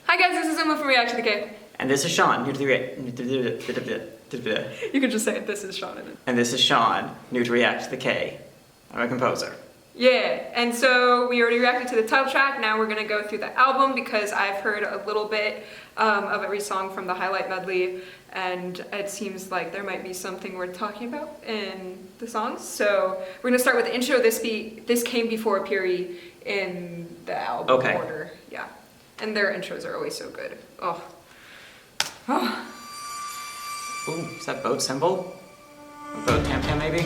Hi guys, this is Emma from ReacttotheK. And this is Sean, new to You can just say it, this is Sean. And this is Sean, new to ReacttotheK. I'm a composer. Yeah, and so we already reacted to the title track. Now we're gonna go through the album because I've heard a little bit of every song from the highlight medley, and it seems like there might be something worth talking about in the songs. So we're gonna start with the intro. This came before Piri in the album order. Yeah, and their intros are always so good. Oh. Ooh, is that boat symbol? A boat tam-tam maybe?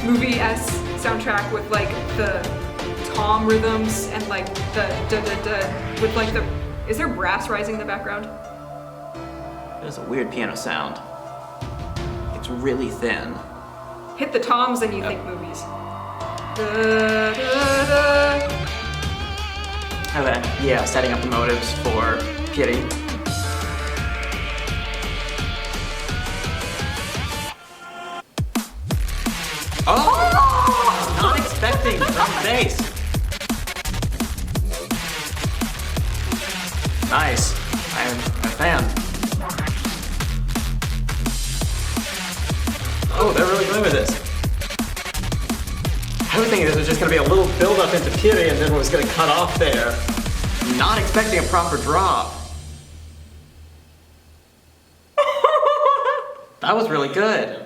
Movie-esque soundtrack with like the tom rhythms and like the da-da-da with like the... Is there brass rising in the background? There's a weird piano sound. It's really thin. Hit the toms and you think movies. Da-da-da. Okay, yeah, setting up the motives for Piri. Oh! Not expecting drum bass. Nice. I'm a fan. Oh, they're really good with this. I was thinking this was just going to be a little build up into Piri and then it was going to cut off there. Not expecting a proper drop. That was really good.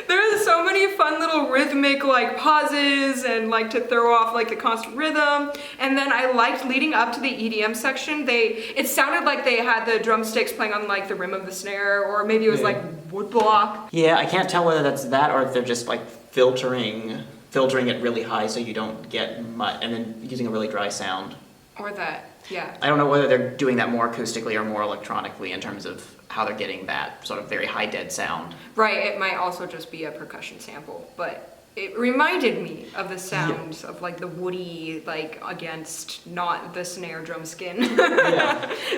There's so many fun little rhythmic like pauses and like to throw off like the constant rhythm. And then I liked leading up to the EDM section, it sounded like they had the drumsticks playing on like the rim of the snare, or maybe it was like wood block. Yeah, I can't tell whether that's that or if they're just like filtering it really high so you don't get much, and then using a really dry sound. Or that, yeah. I don't know whether they're doing that more acoustically or more electronically in terms of how they're getting that sort of very high dead sound. Right, it might also just be a percussion sample, but it reminded me of the sounds of like the woody, like against not the snare drum skin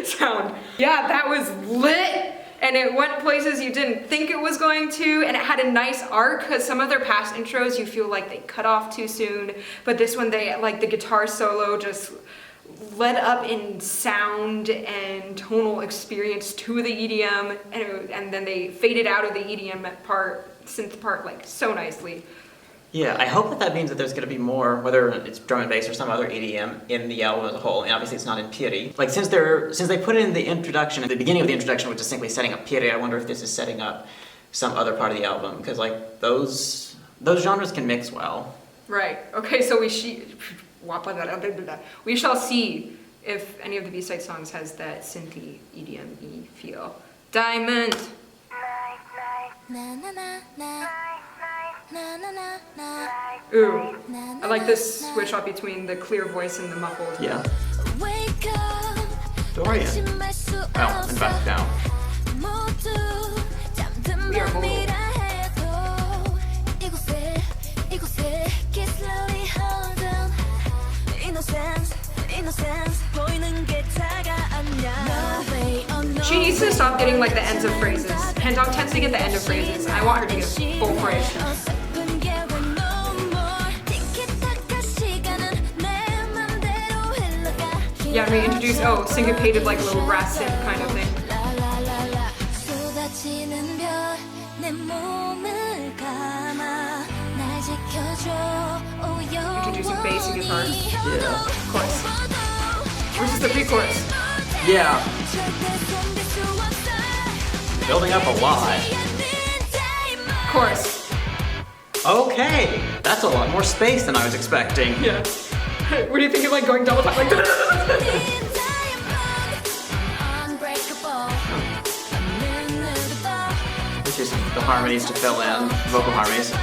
sound. Yeah, that was lit! And it went places you didn't think it was going to, and it had a nice arc, because some of their past intros you feel like they cut off too soon, but this one they, like the guitar solo just led up in sound and tonal experience to the EDM, and then they faded out of the EDM part, synth part, like so nicely. Yeah, I hope that means that there's going to be more, whether it's drum and bass or some other EDM in the album as a whole. And obviously it's not in Piri. Like since they put in the introduction, at the beginning of the introduction, which is simply setting up Piri, I wonder if this is setting up some other part of the album, because like those genres can mix well. Right. Okay, so we shall see if any of the B-side songs has that synthy EDM-y feel. Diamond. Ooh, I like this switch up between the clear voice and the muffled. Yeah. Dorian. Oh, and back down. We are mobile. She needs to stop getting like the ends of phrases. Handong tends to get the end of phrases. I want her to get a full phrase. Yeah, and we introduce, syncopated like little brass synth kind of thing. Introducing bass and guitar. Yeah. Of course. Versus the pre-chorus. Yeah. Building up a lot. Chorus. Okay, that's a lot more space than I was expecting. Yeah. What do you think of like going double time like It's just the harmonies to fill in, vocal harmonies.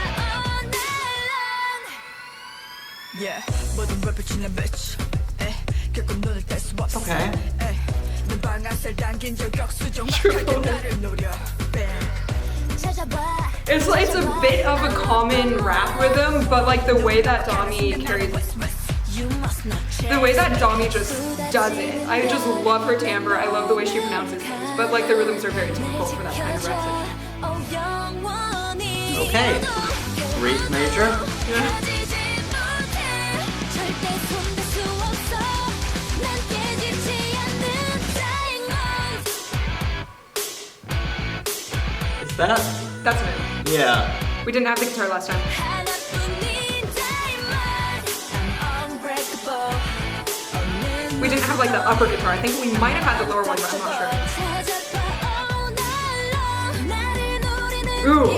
Okay. It's a bit of a common rap rhythm, but like the way that Dami carries, the way that Dami just does it. I just love her timbre. I love the way she pronounces things, but like the rhythms are very typical for that kind of rap section. Okay. Reef major. Yeah. Is that? That's new. Yeah. We didn't have the guitar last time. We didn't have like the upper guitar. I think we might have had the lower one, but I'm not sure. Ooh,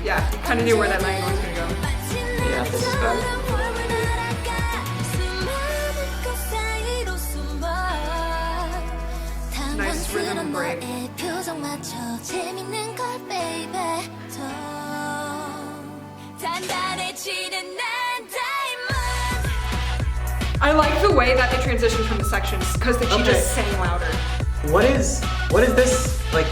yeah, kind of knew where that line was gonna go. Yeah, this is better. Nice rhythm break. I like the way that they transition from the sections because she just sang louder. What is this like?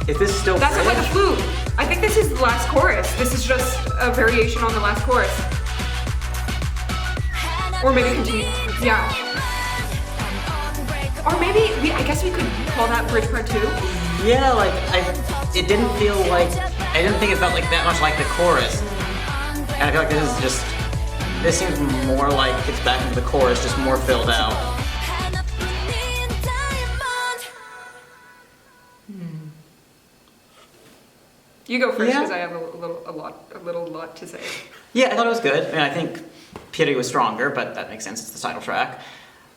Is this still? That sounds like a flute. I think this is the last chorus. This is just a variation on the last chorus. Or maybe continue. Yeah. Or maybe I guess we could call that bridge part 2. Yeah, like it didn't feel like I didn't think it felt like that much like the chorus. And I feel like this seems more like it's back into the chorus, just more filled out. You go first because I have a little lot to say. Yeah, I thought it was good. I mean, I think Piri was stronger, but that makes sense. It's the title track.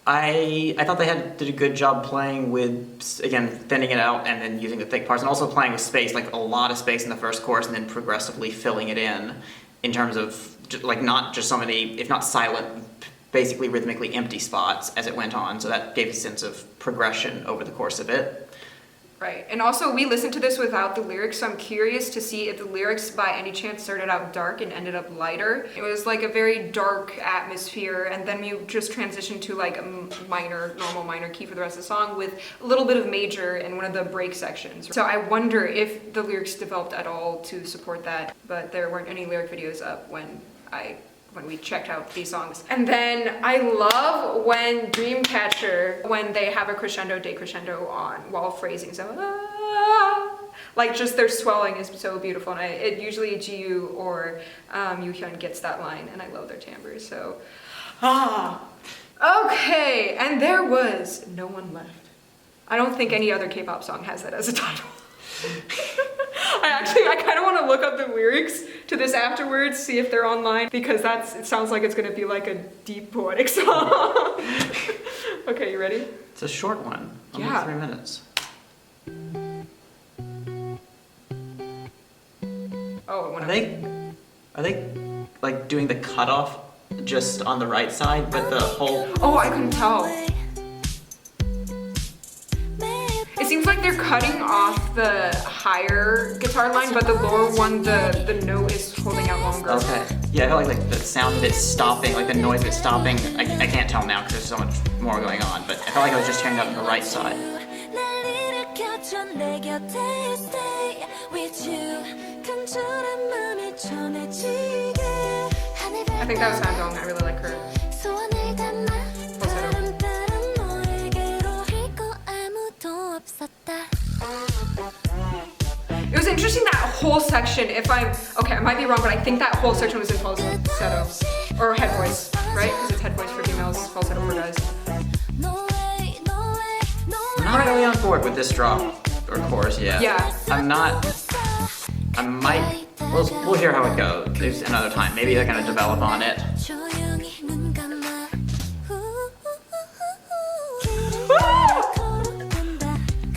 I thought they did a good job playing with, again, thinning it out and then using the thick parts, and also playing with space, like a lot of space in the first chorus, and then progressively filling it in terms of like not just so many, if not silent, basically rhythmically empty spots as it went on. So that gave a sense of progression over the course of it. Right, and also we listened to this without the lyrics, so I'm curious to see if the lyrics by any chance started out dark and ended up lighter. It was like a very dark atmosphere, and then you just transitioned to like a normal minor key for the rest of the song with a little bit of major in one of the break sections. So I wonder if the lyrics developed at all to support that, but there weren't any lyric videos up when we checked out these songs. And then I love when Dreamcatcher, when they have a crescendo, decrescendo on while phrasing, so like just their swelling is so beautiful, and it usually GU or Yuhyun gets that line, and I love their timbres, so okay, and there was No One Left. I don't think any other K-pop song has that as a title. I kind of want to look up the lyrics to this afterwards, see if they're online, because it sounds like it's going to be like a deep poetic song. Okay, you ready? It's a short one, only 3 minutes. Oh, are they like doing the cutoff just on the right side, but the whole? Oh, I couldn't tell. It seems like they're cutting off the higher guitar line, but the lower one, the note is holding out longer. Okay. Yeah, I felt like the sound of it stopping, like the noise of it stopping. I can't tell now because there's so much more going on, but I felt like I was just hearing that on the right side. I think that was Handong. I really like her. It was interesting that whole section, okay, I might be wrong, but I think that whole section was in falsetto, or head voice, right? Because it's head voice for females, falsetto for guys. I'm not really on board with this drop, or chorus, Yeah. We'll hear how it goes. There's another time. Maybe they're gonna develop on it.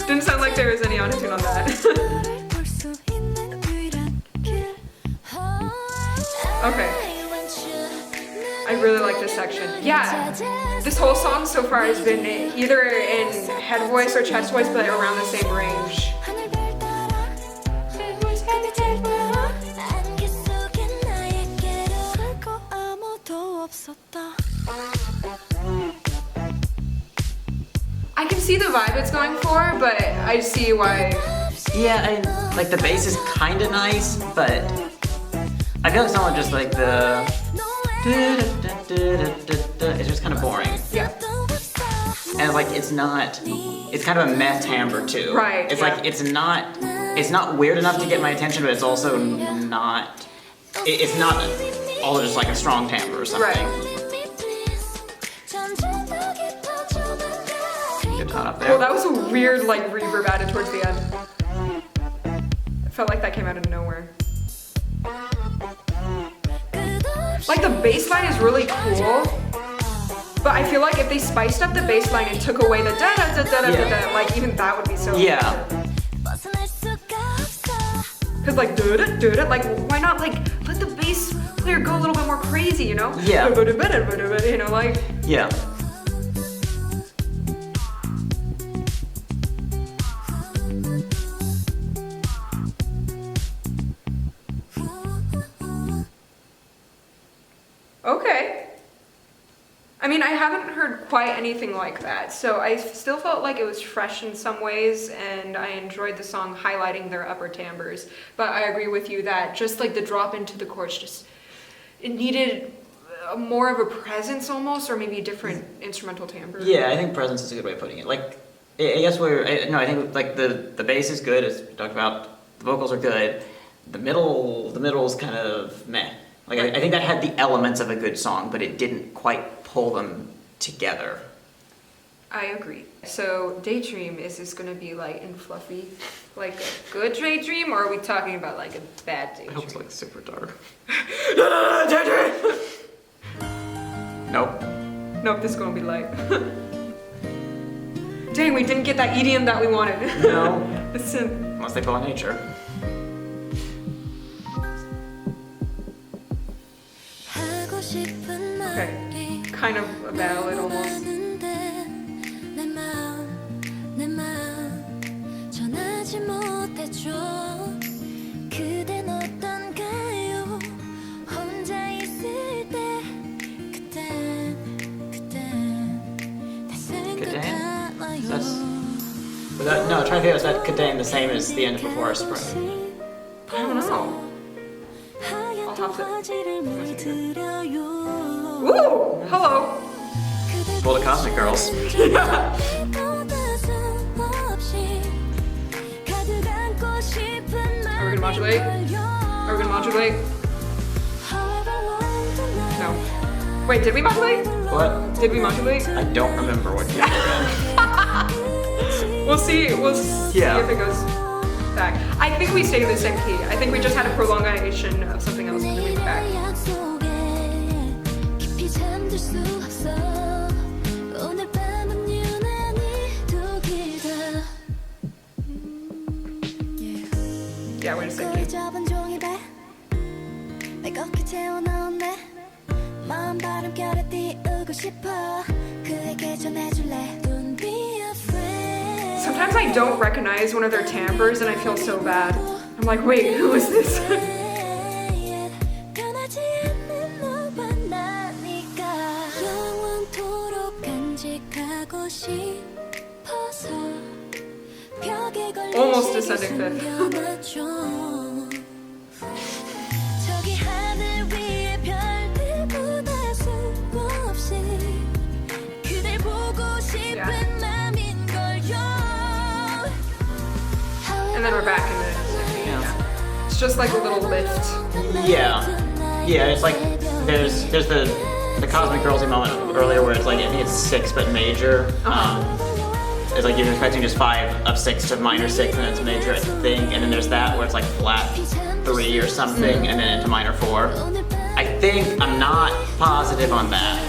Didn't sound like there was any autotune on that. Okay. I really like this section. Yeah, this whole song so far has been either in head voice or chest voice, but around the same range. I can see the vibe it's going for, but I see why. Yeah, like the bass is kind of nice, but I feel like it's not just like the. It's just kind of boring. Yeah. And and like it's kind of a meh timbre too. Right, It's yeah. like it's not weird enough to get my attention, but it's also not. It's not all just like a strong timbre or something. Right. Good tone up there. Well, that was a weird like reverb added towards the end. It felt like that came out of nowhere. Like the bass line is really cool, but I feel like if they spiced up the bass line and took away the da da da da da da, like even that would be so Yeah. Cause like do da do da, like why not like let the bass player go a little bit more crazy, you know? Yeah. You know, like. Yeah. Okay. I mean, I haven't heard quite anything like that, so I still felt like it was fresh in some ways, and I enjoyed the song highlighting their upper timbres. But I agree with you that just like the drop into the chorus, it needed more of a presence almost, or maybe a different instrumental timbre. Yeah, I think presence is a good way of putting it. Like, I guess I think like the bass is good, as we talked about. The vocals are good. The middle is kind of meh. Like I think that had the elements of a good song, but it didn't quite pull them together. I agree. So Daydream, is this gonna be light and fluffy, like a good Daydream, or are we talking about like a bad I Daydream? hope it's like super dark. Daydream! Nope. Nope, this is gonna be light. Dang, we didn't get that EDM that we wanted. No. The synth. Unless they pull on nature. Okay, kind of a ballad almost. Kadan? No, try to figure out, is that Kadan the same as the end of Before Our Spring? I don't know. I'll have to. Ooh, hello. Well, the Cosmic Girls. Are we gonna modulate? Are we gonna modulate? No. Wait, did we modulate? What? Did we modulate? I don't remember what key we're in. We'll see. We'll see Yeah. if it goes back. I think we stayed in the same key. I think we just had a prolongation of something else and then we went back. Yeah, we're in the same key. Sometimes I don't recognize one of their timbres and I feel so bad. I'm like, wait, who is this? Almost descending fifth. And then we're back in the yeah. It's just like a little lift. Yeah. Yeah, it's like there's the Cosmic Girlsy moment earlier where it's like I think it's 6 but major. It's like you're expecting just 5 of 6 to minor 6 and then it's major, I think. And then there's that where it's like flat 3 or something and then into minor 4. I think I'm not positive on that.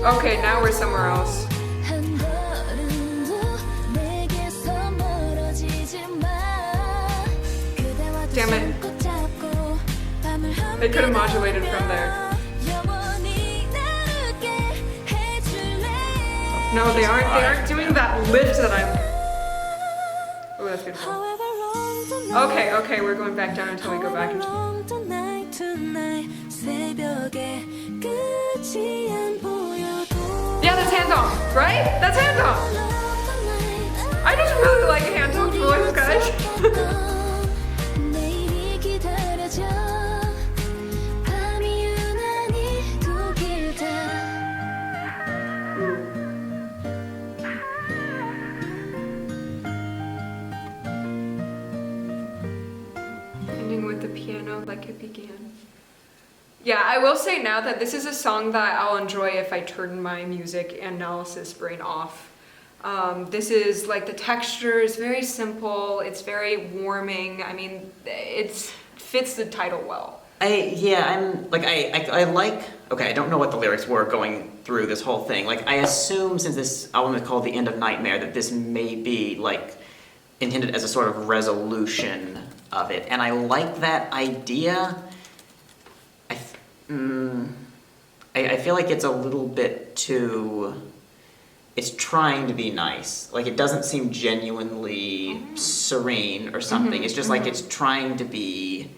Okay, now we're somewhere else. Damn it. They could have modulated from there. No, they aren't doing that lift that I'm... Oh, that's beautiful. Okay, we're going back down until we go back into... Yeah, that's hands-on, right? That's hands-on. I just really like hands-on voice, guys. piano like it began. Yeah, I will say now that this is a song that I'll enjoy if I turn my music analysis brain off. This is like the texture is very simple, it's very warming. I mean, it fits the title well. Okay, I don't know what the lyrics were going through this whole thing. Like, I assume since this album is called The End of Nightmare that this may be, like, intended as a sort of resolution of it. And I like that idea. I feel like it's a little bit too... It's trying to be nice. Like, it doesn't seem genuinely serene or something. It's just like it's trying to be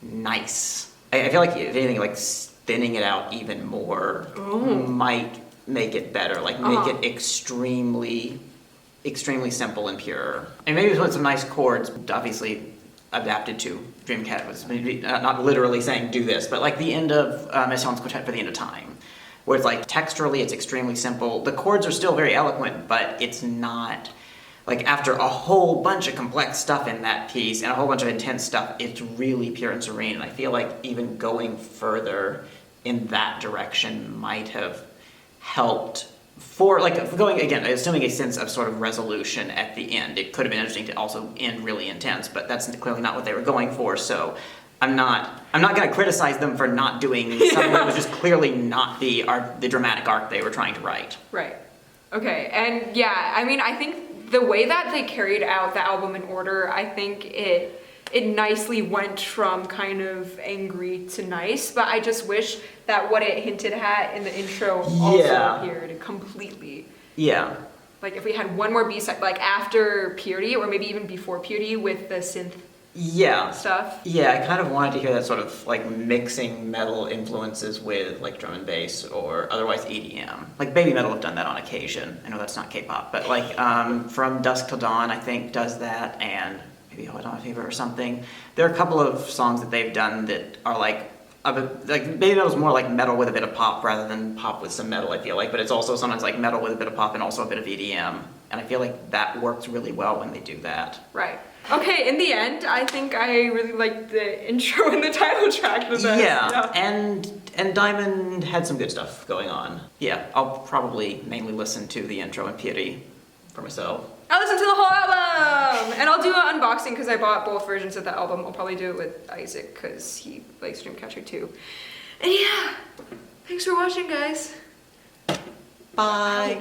nice. I feel like, if anything, like, thinning it out even more might make it better. Like, make it extremely simple and pure. And maybe with some nice chords, obviously adapted to Dreamcatcher, was maybe not literally saying do this, but like the end of Sean's Quartet for the End of Time, where it's like texturally it's extremely simple. The chords are still very eloquent, but it's not, like, after a whole bunch of complex stuff in that piece and a whole bunch of intense stuff, it's really pure and serene. And I feel like even going further in that direction might have helped for, like, going, again, assuming a sense of sort of resolution at the end. It could have been interesting to also end really intense, but that's clearly not what they were going for, so I'm not going to criticize them for not doing something that was just clearly not the dramatic arc they were trying to write. Right. Okay, and yeah, I mean, I think the way that they carried out the album in order, I think it nicely went from kind of angry to nice, but I just wish that what it hinted at in the intro also appeared completely. Yeah. Like, if we had one more B-side, like after Purity, or maybe even before Purity with the synth stuff. Yeah, I kind of wanted to hear that sort of, like, mixing metal influences with, like, drum and bass, or otherwise EDM. Like, Baby Metal have done that on occasion. I know that's not K-pop, but, like, From Dusk Till Dawn, I think, does that, and maybe Hot Fever or something. There are a couple of songs that they've done that are, like Baby Metal's more like metal with a bit of pop rather than pop with some metal, I feel like, but it's also sometimes like metal with a bit of pop and also a bit of EDM, and I feel like that works really well when they do that. Right. Okay, in the end, I think I really liked the intro and the title track the best. Yeah, and Diamond had some good stuff going on. Yeah, I'll probably mainly listen to the intro and Piri for myself. I'll listen to the whole album! And I'll do an unboxing because I bought both versions of the album. I'll probably do it with Isaac because he likes Dreamcatcher too. And yeah, thanks for watching, guys. Bye.